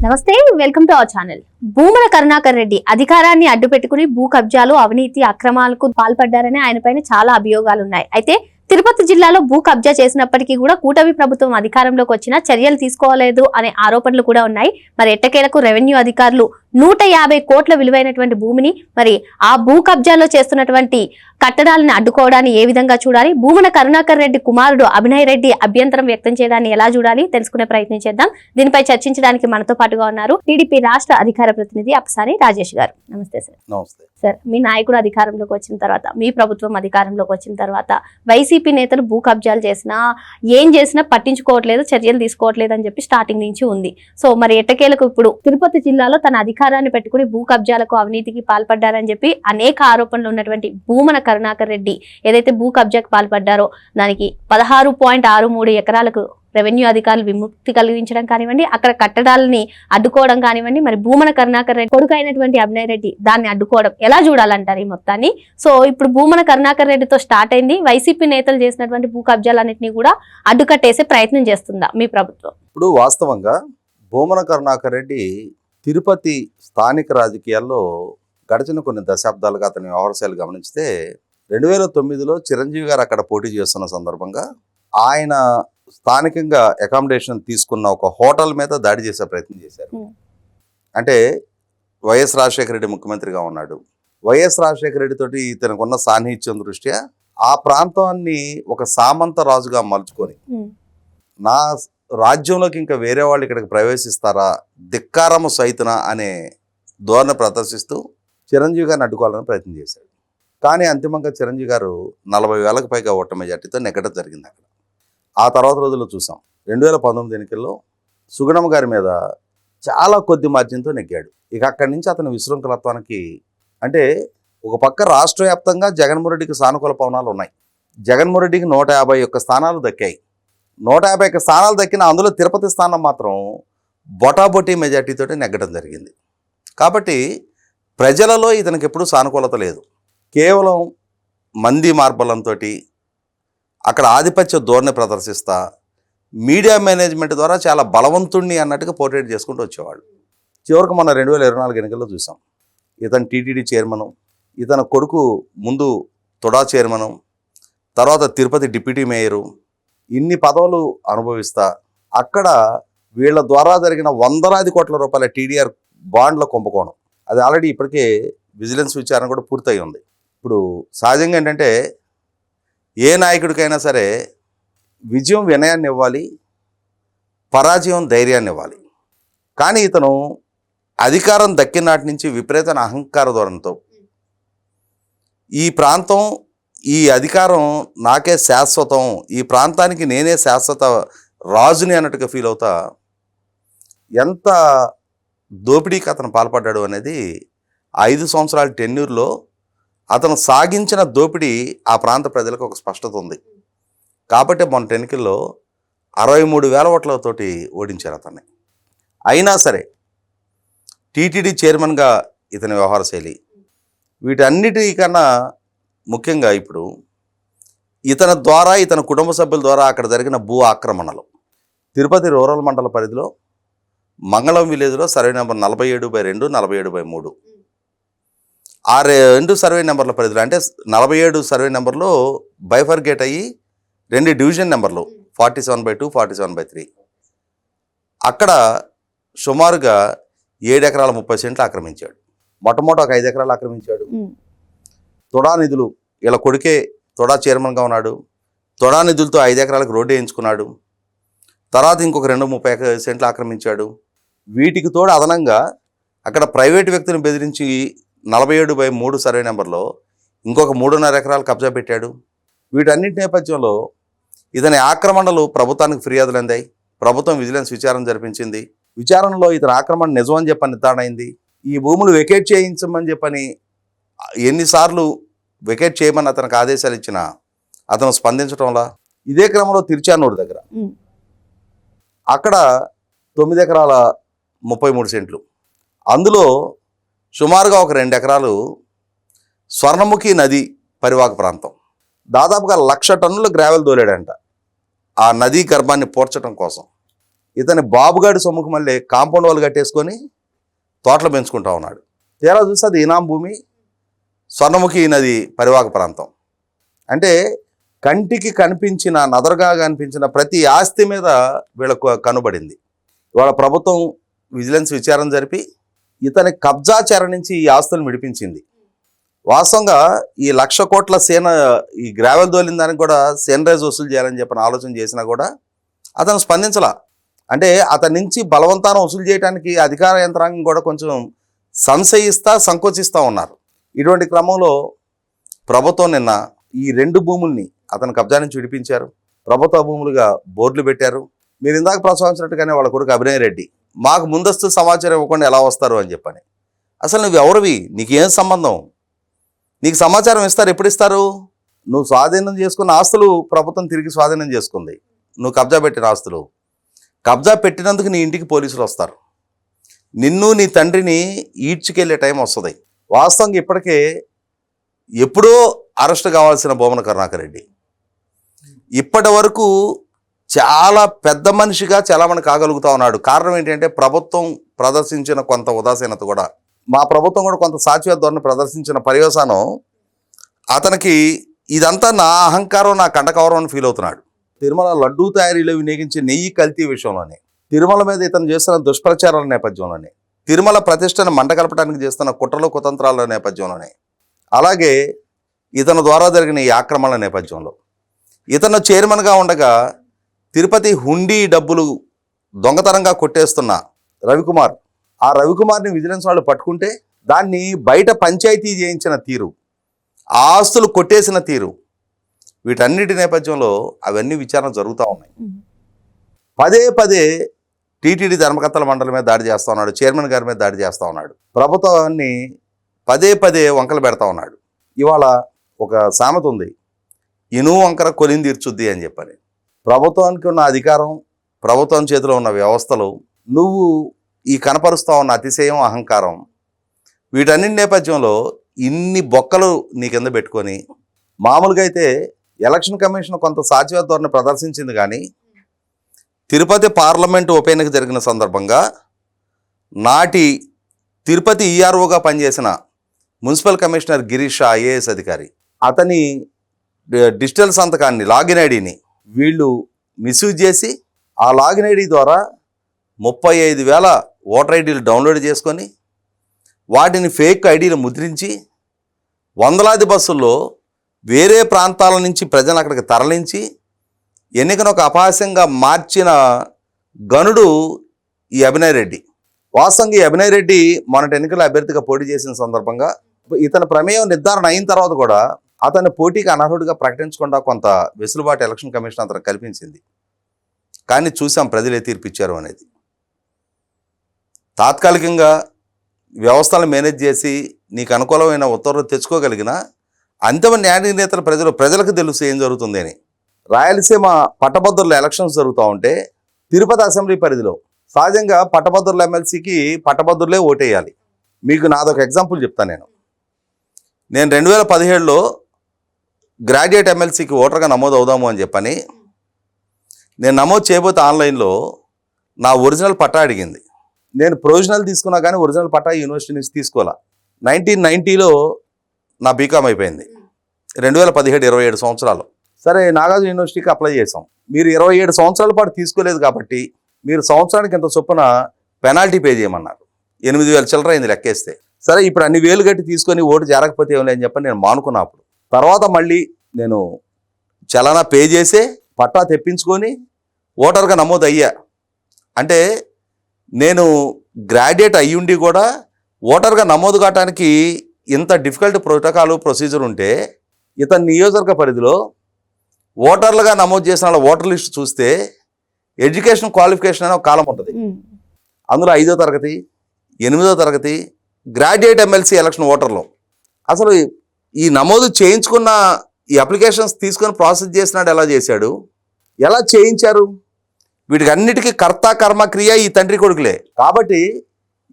నమస్తే, welcome to our channel. Bhumana Karunakar Reddy అధికారాన్ని అడ్డుపెట్టుకుని భూ కబ్జాలు, అవినీతి, అక్రమాలకు పాల్పడ్డారని ఆయన పైన చాలా అభియోగాలున్నాయి. అయితే తిరుపతి జిల్లాలో భూ కబ్జా చేసినప్పటికీ కూడా కూటమి ప్రభుత్వం అధికారంలోకి వచ్చినా చర్యలు తీసుకోలేదు అనే ఆరోపణలు కూడా ఉన్నాయి. మరి ఎట్టకేలకు రెవెన్యూ అధికారులు 150 కోట్ల విలువైనటువంటి భూమిని మరి ఆ భూ కబ్జాలో చేస్తున్నటువంటి కట్టడాలను అడ్డుకోవడాన్ని ఏ విధంగా చూడాలి, భూమన కరుణాకర్ రెడ్డి కుమారుడు అభినయ్ రెడ్డి అభ్యంతరం వ్యక్తం చేయడాన్ని ఎలా చూడాలి తెలుసుకునే ప్రయత్నం చేద్దాం. దీనిపై చర్చించడానికి మనతో పాటుగా ఉన్నారు టీడీపీ రాష్ట్ర అధికార ప్రతినిధి అప్పసాని రాజేష్ గారు. నమస్తే సార్. నమస్తే సార్, మీ నాయకుడు అధికారంలోకి వచ్చిన తర్వాత, మీ ప్రభుత్వం అధికారంలోకి వచ్చిన తర్వాత వైసీపీ నేతలు భూ కబ్జాలు చేసినా ఏం చేసినా పట్టించుకోవట్లేదు, చర్యలు తీసుకోవట్లేదు అని చెప్పి స్టార్టింగ్ నుంచి ఉంది. సో మరి ఎట్టకేలకు ఇప్పుడు తిరుపతి జిల్లాలో తన అధికారాన్ని పెట్టుకుని భూ కబ్జాలకు, అవినీతికి పాల్పడ్డారని చెప్పి అనేక ఆరోపణలు ఉన్నటువంటి భూమన కరుణాకర్ రెడ్డి ఏదైతే భూ కబ్జాకు పాల్పడ్డారో దానికి 16.63 ఎకరాలకు రెవెన్యూ అధికారులు విముక్తి కలిగించడం కానివ్వండి, అక్కడ కట్టడాలని అడ్డుకోవడం కానివ్వండి, మరి భూమన కరుణాకర్ రెడ్డి కొడుకు అయినటువంటి అభినయ్ రెడ్డి దాన్ని అడ్డుకోవడం ఎలా చూడాలంటారు ఈ మొత్తాన్ని? సో ఇప్పుడు భూమన కరుణాకర్ రెడ్డితో స్టార్ట్ అయింది. వైసీపీ నేతలు చేసినటువంటి భూ కబ్జాలన్నింటినీ కూడా అడ్డుకట్టేసే ప్రయత్నం చేస్తుందా మీ ప్రభుత్వం? ఇప్పుడు వాస్తవంగా భూమన కరుణాకర్ రెడ్డి తిరుపతి స్థానిక రాజకీయాల్లో గడిచిన కొన్ని దశాబ్దాలుగా అతని వ్యవహారాలు గమనించితే 2009లో చిరంజీవి గారు అక్కడ పోటీ చేస్తున్న సందర్భంగా ఆయన స్థానికంగా అకామిడేషన్ తీసుకున్న ఒక హోటల్ మీద దాడి చేసే ప్రయత్నం చేశారు. అంటే వైఎస్ రాజశేఖర రెడ్డి ముఖ్యమంత్రిగా ఉన్నాడు. వైఎస్ రాజశేఖర రెడ్డి తోటి ఇతనుకున్న సాన్నిహిత్యం దృష్ట్యా ఆ ప్రాంతాన్ని ఒక సామంత రాజుగా మలుచుకొని నా రాజ్యంలోకి ఇంకా వేరే వాళ్ళు ఇక్కడికి ప్రవేశిస్తారా, ధిక్కారము సైతున అనే ధోరణి ప్రదర్శిస్తూ చిరంజీవి గారిని అడ్డుకోవాలని ప్రయత్నం చేశాడు. కానీ అంతిమంగా చిరంజీవి గారు 40,000కు పైగా ఓట్ల మెజార్టీతో నెగ్గడం జరిగింది. అక్కడ ఆ తర్వాత రోజుల్లో చూసాం 2019 ఎన్నికల్లో సుగుణమ్మ గారి మీద చాలా కొద్ది మార్జిన్తో నెగ్గాడు. ఇక అక్కడి నుంచి అతని విశృంఖలత్వానికి, అంటే ఒక పక్క రాష్ట్ర వ్యాప్తంగా జగన్మోహన్ రెడ్డికి సానుకూల పవనాలు ఉన్నాయి. జగన్మోహన్ రెడ్డికి 151 స్థానాలు దక్కాయి. 151 స్థానాలు దక్కిన అందులో తిరుపతి స్థానం మాత్రం బొటాబొటీ మెజార్టీతో నెగ్గడం జరిగింది. కాబట్టి ప్రజలలో ఇతనికి ఎప్పుడూ సానుకూలత లేదు. కేవలం మంది మార్బలంతో అక్కడ ఆధిపత్య ధోరణి ప్రదర్శిస్తా మీడియా మేనేజ్మెంట్ ద్వారా చాలా బలవంతుణ్ణి అన్నట్టుగా పోర్ట్రేట్ చేసుకుంటూ వచ్చేవాళ్ళు. చివరికి మన 2024 ఎన్నికల్లో చూసాం. ఇతను టీటీడీ చైర్మను, ఇతని కొడుకు ముందు తొడా చైర్మను, తర్వాత తిరుపతి డిప్యూటీ మేయరు, ఇన్ని పదవులు అనుభవిస్తా అక్కడ వీళ్ళ ద్వారా జరిగిన వందలాది కోట్ల రూపాయల టీడీఆర్ బాండ్ల కుంభకోణం అది ఆల్రెడీ ఇప్పటికే విజిలెన్స్ విచారణ కూడా పూర్తయి ఉంది. ఇప్పుడు సహజంగా ఏంటంటే ఏ నాయకుడికైనా సరే విజయం వినయాన్ని ఇవ్వాలి, పరాజయం ధైర్యాన్ని ఇవ్వాలి. కానీ ఇతను అధికారం దక్కిన నాటి నుంచి విపరీతమైన అహంకార ధోరణితో ఈ ప్రాంతం, ఈ అధికారం నాకే శాశ్వతం, ఈ ప్రాంతానికి నేనే శాశ్వత రాజుని అన్నట్టుగా ఫీల్ అవుతా ఎంత దోపిడీకి అతను పాల్పడ్డాడు అనేది 5 సంవత్సరాల టెన్యూర్లో అతను సాగించిన దోపిడీ ఆ ప్రాంత ప్రజలకు ఒక స్పష్టత ఉంది. కాబట్టి మొన్న ఎన్నికల్లో 63,000 ఓట్లతోటి ఓడించారు అతన్ని. అయినా సరే టీటీడీ చైర్మన్గా ఇతని వ్యవహార శైలి, వీటన్నిటికన్నా ముఖ్యంగా ఇప్పుడు ఇతని ద్వారా, ఇతని కుటుంబ సభ్యుల ద్వారా అక్కడ జరిగిన భూ ఆక్రమణలు తిరుపతి రూరల్ మండల పరిధిలో మంగళం విలేజ్లో సర్వే నెంబర్ 47/2, 47/3 ఆ 2 సర్వే నెంబర్ల పరిధిలో, అంటే 47 సర్వే నెంబర్లో బైఫర్గేట్ అయ్యి 2 డివిజన్ నెంబర్లు 47/2, 47/3 అక్కడ సుమారుగా 7 ఎకరాల 30 సెంట్లు ఆక్రమించాడు. మొట్టమొదటి ఒక 5 ఎకరాలు ఆక్రమించాడు. తొడా నిధులు, ఇలా కొడుకే తొడా చైర్మన్గా ఉన్నాడు, తొడా నిధులతో 5 ఎకరాలకు రోడ్డు వేయించుకున్నాడు. తర్వాత ఇంకొక 230 సెంట్లు ఆక్రమించాడు. వీటికి తోడు అదనంగా అక్కడ ప్రైవేటు వ్యక్తిని బెదిరించి 47/3 సర్వే నెంబర్లో ఇంకొక 3.5 ఎకరాలు కబ్జా పెట్టాడు. వీటన్నిటి నేపథ్యంలో ఇతని ఆక్రమణలు ప్రభుత్వానికి ఫిర్యాదులు అందాయి. ప్రభుత్వం విజిలెన్స్ విచారణ జరిపించింది. విచారణలో ఇతని ఆక్రమణ నిజం అని చెప్పని నిర్ధారణ అయింది. ఈ భూములు వెకేట్ చేయించమని చెప్పని ఎన్నిసార్లు వెకేట్ చేయమని అతనికి ఆదేశాలు ఇచ్చినా అతను స్పందించడంలా. ఇదే క్రమంలో తిరుచానూరు దగ్గర అక్కడ 9 ఎకరాల 33 సెంట్లు, అందులో సుమారుగా ఒక 2 ఎకరాలు స్వర్ణముఖి నది పరివాహక ప్రాంతం, దాదాపుగా 1,00,000 టన్నుల గ్రావెల్ దోలాడంట ఆ నదీ గర్భాన్ని పోర్చడం కోసం. ఇతని బాబుగాడి సొమ్ముకు మళ్ళీ కాంపౌండ్ వాళ్ళు కట్టేసుకొని తోటలు పెంచుకుంటా ఉన్నాడు. తీరా చూస్తే అది ఇనాం భూమి, స్వర్ణముఖి నది పరివాహక ప్రాంతం. అంటే కంటికి కనిపించిన, నదరగా కనిపించిన ప్రతి ఆస్తి మీద వీళ్ళకు కనుబడింది. ఇవాళ ప్రభుత్వం విజిలెన్స్ విచారణ జరిపి ఇతని కబ్జా చెర నుంచి ఈ ఆస్తులను విడిపించింది. వాస్తవంగా ఈ 1,00,000 కోట్ల సేన ఈ గ్రావెల్ దోలిన దానికి కూడా సేనరైజ్ వసూలు చేయాలని చెప్పిన ఆలోచన చేసినా కూడా అతను స్పందించలా. అంటే అతని నుంచి బలవంతాన వసూలు చేయడానికి అధికార యంత్రాంగం కూడా కొంచెం సంకోచిస్తూ ఉన్నారు. ఇటువంటి క్రమంలో ప్రభుత్వం నిన్న ఈ 2 భూముల్ని అతని కబ్జా నుంచి విడిపించారు. ప్రభుత్వ భూములుగా బోర్డులు పెట్టారు. మీరు ఇందాక ప్రస్తావించినట్టుగానే వాళ్ళ కొడుకు అభినయ్ రెడ్డి మాకు ముందస్తు సమాచారం ఇవ్వకుండా ఎలా వస్తారు అని చెప్పని. అసలు నువ్వు ఎవరివి? నీకేం సంబంధం? నీకు సమాచారం ఇస్తారు, ఎప్పుడు ఇస్తారు? నువ్వు స్వాధీనం చేసుకున్న ఆస్తులు ప్రభుత్వం తిరిగి స్వాధీనం చేసుకుంది. నువ్వు కబ్జా పెట్టిన ఆస్తులు కబ్జా పెట్టినందుకు నీ ఇంటికి పోలీసులు వస్తారు. నిన్ను నీ తండ్రిని ఈడ్చుకెళ్ళే టైం వస్తుంది. వాస్తవంగా ఇప్పటికే ఎప్పుడో అరెస్ట్ కావాల్సిన భూమన కరుణాకర్ రెడ్డి ఇప్పటి వరకు చాలా పెద్ద మనిషిగా చాలామంది కాగలుగుతా ఉన్నాడు. కారణం ఏంటంటే ప్రభుత్వం ప్రదర్శించిన కొంత ఉదాసీనత కూడా, మా ప్రభుత్వం కూడా కొంత సాత్విక ధోరణి ప్రదర్శించిన పర్యవసానం అతనికి ఇదంతా నా అహంకారం, నా కండకవరం అని ఫీల్ అవుతున్నాడు. తిరుమల లడ్డూ తయారీలో వినియోగించే నెయ్యి కల్తీ విషయంలోనే, తిరుమల మీద ఇతను చేస్తున్న దుష్ప్రచారాల నేపథ్యంలోనే, తిరుమల ప్రతిష్టను మంటగలపడానికి చేస్తున్న కుట్రలు కుతంత్రాల నేపథ్యంలోనే, అలాగే ఇతని ద్వారా జరిగిన ఈ ఆక్రమణల నేపథ్యంలో, ఇతను చైర్మన్గా ఉండగా తిరుపతి హుండీ డబ్బులు దొంగతనంగా కొట్టేస్తున్న రవికుమార్, ఆ రవికుమార్ని విజిలెన్స్ వాళ్ళు పట్టుకుంటే దాన్ని బయట పంచాయతీ చేయించిన తీరు, ఆ ఆస్తులు కొట్టేసిన తీరు, వీటన్నిటి నేపథ్యంలో అవన్నీ విచారణ జరుగుతూ ఉన్నాయి. పదే పదే టీటీడీ ధర్మకర్తల మండలి మీద దాడి చేస్తూ ఉన్నాడు, చైర్మన్ గారి మీద దాడి చేస్తూ ఉన్నాడు, ప్రభుత్వాన్ని పదే పదే వంకలు పెడతా ఉన్నాడు. ఇవాళ ఒక సామెత ఉంది, ఇనుము వంకర కొలిని తీర్చుద్ది అని చెప్పని. ప్రభుత్వానికి ఉన్న అధికారం, ప్రభుత్వం చేతిలో ఉన్న వ్యవస్థలు, నువ్వు ఈ కనపరుస్తూ ఉన్న అతిశయం, అహంకారం, వీటన్నిటి నేపథ్యంలో ఇన్ని బొక్కలు నీ కింద పెట్టుకొని, మామూలుగా అయితే ఎలక్షన్ కమిషన్ కొంత సాధ్యత ధోరణి ప్రదర్శించింది, కానీ తిరుపతి పార్లమెంటు ఉప ఎన్నిక జరిగిన సందర్భంగా నాటి తిరుపతి ఈఆర్ఓగా పనిచేసిన మున్సిపల్ కమిషనర్ గిరీష్ ఐఏఎస్ అధికారి, అతని డిజిటల్ సంతకాన్ని, లాగిన్ ఐడిని వీళ్ళు మిస్యూజ్ చేసి ఆ లాగిన్ ఐడి ద్వారా 35,000 ఓటర్ ఐడీలు డౌన్లోడ్ చేసుకొని వాటిని ఫేక్ ఐడీలు ముద్రించి వందలాది బస్సుల్లో వేరే ప్రాంతాల నుంచి ప్రజలు అక్కడికి తరలించి ఎన్నికను ఒక అపహాస్యంగా మార్చిన గనుడు ఈ అభినయ్ రెడ్డి. వాస్తవంగా ఈ అభినయ్ రెడ్డి మొన్నటి ఎన్నికల అభ్యర్థిగా పోటీ చేసిన సందర్భంగా ఇతని ప్రమేయం నిర్ధారణ అయిన తర్వాత కూడా అతన్ని పోటీకి అనర్హుడిగా ప్రకటించకుండా కొంత వెసులుబాటు ఎలక్షన్ కమిషన్ అతను కల్పించింది. కానీ చూసాం ప్రజలే తీర్పిచ్చారు అనేది. తాత్కాలికంగా వ్యవస్థలను మేనేజ్ చేసి నీకు అనుకూలమైన ఉత్తర్వులు తెచ్చుకోగలిగిన అంతిమ న్యాయ నేతల ప్రజలకు తెలుసు ఏం జరుగుతుంది అని. రాయలసీమ పట్టభద్రుల ఎలక్షన్స్ జరుగుతూ ఉంటే తిరుపతి అసెంబ్లీ పరిధిలో సహజంగా పట్టభద్రుల ఎమ్మెల్సీకి పట్టభద్రులే ఓటేయాలి. మీకు నాదొక ఎగ్జాంపుల్ చెప్తాను. నేను 2017లో గ్రాడ్యుయేట్ ఎమ్మెల్సీకి ఓటర్గా నమోదు అవుదాము అని చెప్పని నేను నమోదు చేయబోతే ఆన్లైన్లో నా ఒరిజినల్ పట్టా అడిగింది. నేను ప్రొవిజనల్ తీసుకున్నా కానీ ఒరిజినల్ పట్టా యూనివర్సిటీ నుంచి తీసుకోవాలా. 1990లో నా బీకామ్ అయిపోయింది. 2017 27 సంవత్సరాలు. సరే, నాగార్జున యూనివర్సిటీకి అప్లై చేసాం. మీరు 27 సంవత్సరాల పాటు తీసుకోలేదు కాబట్టి మీరు సంవత్సరానికి ఇంత చొప్పున పెనాల్టీ పే చేయమన్నారు. 8,000 చిల్లర అయింది లెక్కేస్తే. సరే, ఇప్పుడు అన్ని వేలు కట్టి తీసుకొని ఓటు జరగకపోతే ఏమో అని చెప్పని నేను మానుకున్నప్పుడు తర్వాత మళ్ళీ నేను చలానా పే చేసే పట్టా తెప్పించుకొని ఓటర్గా నమోదు అయ్యా. అంటే నేను గ్రాడ్యుయేట్ అయ్యుండి కూడా ఓటర్గా నమోదు కావడానికి ఇంత డిఫికల్ట్ ప్రోటోకాల్ ప్రొసీజర్ ఉంటే ఇతని నియోజకవర్గ పరిధిలో ఓటర్లుగా నమోదు చేసిన వాళ్ళ ఓటర్ లిస్ట్ చూస్తే ఎడ్యుకేషన్ క్వాలిఫికేషన్ అనే ఒక కాలం ఉంటుంది. అందులో 5వ తరగతి 8వ తరగతి గ్రాడ్యుయేట్ ఎమ్మెల్సీ ఎలక్షన్ ఓటర్లు. అసలు ఈ నమోదు చేయించుకున్న ఈ అప్లికేషన్స్ తీసుకొని ప్రాసెస్ చేసినాడు ఎలా చేశాడు, ఎలా చేయించారు, వీటికి అన్నిటికీ కర్త కర్మ క్రియ ఈ తండ్రి కొడుకులే. కాబట్టి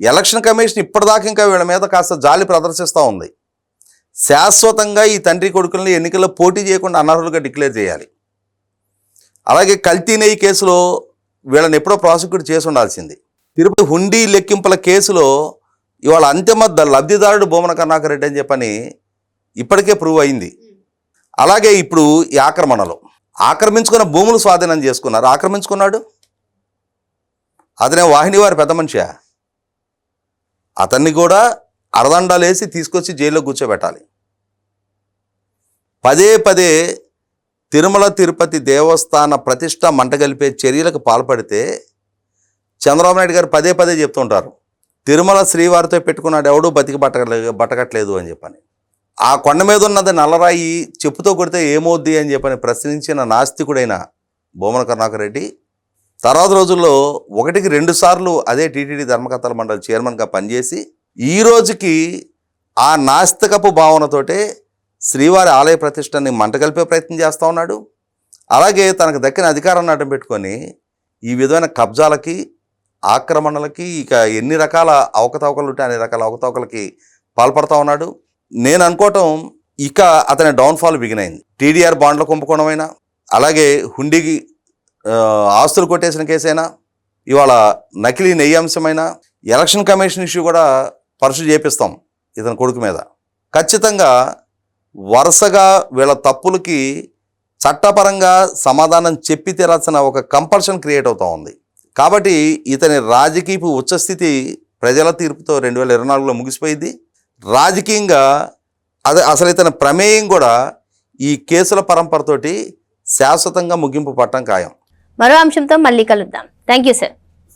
ఎలక్షన్ కమిషన్ ఇప్పటిదాకా ఇంకా వీళ్ళ మీద కాస్త జాలి ప్రదర్శిస్తూ ఉంది. శాశ్వతంగా ఈ తండ్రి కొడుకుల్ని ఎన్నికల్లో పోటీ చేయకుండా అనర్హులుగా డిక్లేర్ చేయాలి. అలాగే కల్తీ నెయ్యి కేసులో వీళ్ళని ఎప్పుడో ప్రాసిక్యూట్ చేసి ఉండాల్సింది. తిరుపతి హుండీ లెక్కింపుల కేసులో ఇవాళ అంతిమ లబ్ధిదారుడు భూమన కరుణాకర్ రెడ్డి అని చెప్పని ఇప్పటికే ప్రూవ్ అయింది. అలాగే ఇప్పుడు ఈ ఆక్రమించుకున్న భూములు స్వాధీనం చేసుకున్నారు. ఆక్రమించుకున్నాడు అతనే వాహిని వారి పెద్ద మనిషి. అతన్ని కూడా అరదండాలేసి తీసుకొచ్చి జైల్లో కూర్చోబెట్టాలి. పదే పదే తిరుమల తిరుపతి దేవస్థాన ప్రతిష్ట మంటగలిపే చర్యలకు పాల్పడితే చంద్రబాబు నాయుడు గారు పదే పదే చెప్తుంటారు, తిరుమల శ్రీవారితో పెట్టుకున్నాడు ఎవడు బతకట్లేదు అని చెప్పని. ఆ కొండ మీద ఉన్నది నల్లరాయి చెప్పుతో కొడితే ఏమవుద్ది అని చెప్పని ప్రశ్నించిన నాస్తికుడైన భూమన కరుణాకర్ రెడ్డి తర్వాత రోజుల్లో 1కి 2 సార్లు అదే టీటీడీ ధర్మకర్తల మండలి చైర్మన్గా పనిచేసి ఈ రోజుకి ఆ నాస్తికపు భావనతోటే శ్రీవారి ఆలయ ప్రతిష్టని మంటగలిపే ప్రయత్నం చేస్తూ ఉన్నాడు. అలాగే తనకు దక్కిన అధికారాన్ని అడ్డం పెట్టుకొని ఈ విధమైన కబ్జాలకి, ఆక్రమణలకి, ఇక ఎన్ని రకాల అవకతవకలు ఉంటే అన్ని రకాల అవకతవకలకి పాల్పడతా ఉన్నాడు. నేను అనుకోవటం ఇక అతని డౌన్ఫాల్ బిగినైంది. టీడీఆర్ బాండ్ల కుంభకోణమైనా, అలాగే హుండీకి ఆస్తులు కొట్టేసిన కేసైనా, ఇవాళ నకిలీ నెయ్యి అంశమైనా, ఎలక్షన్ కమిషన్ ఇష్యూ కూడా పర్సు చేపిస్తాం ఇతని కొడుకు మీద. ఖచ్చితంగా వరుసగా వీళ్ళ తప్పులకి చట్టపరంగా సమాధానం చెప్పి తీరాల్సిన ఒక కంపల్షన్ క్రియేట్ అవుతూ ఉంది. కాబట్టి ఇతని రాజకీయపు ఉచ్చస్థితి ప్రజల తీర్పుతో 2024లో ముగిసిపోయింది. రాజకీయంగా అసలు ఇతని ప్రమేయం కూడా ఈ కేసుల పరంపరతోటి శాశ్వతంగా ముగింపు పట్టడం ఖాయం. మరో అంశంతో మళ్ళీ కలుద్దాం. Thank you sir.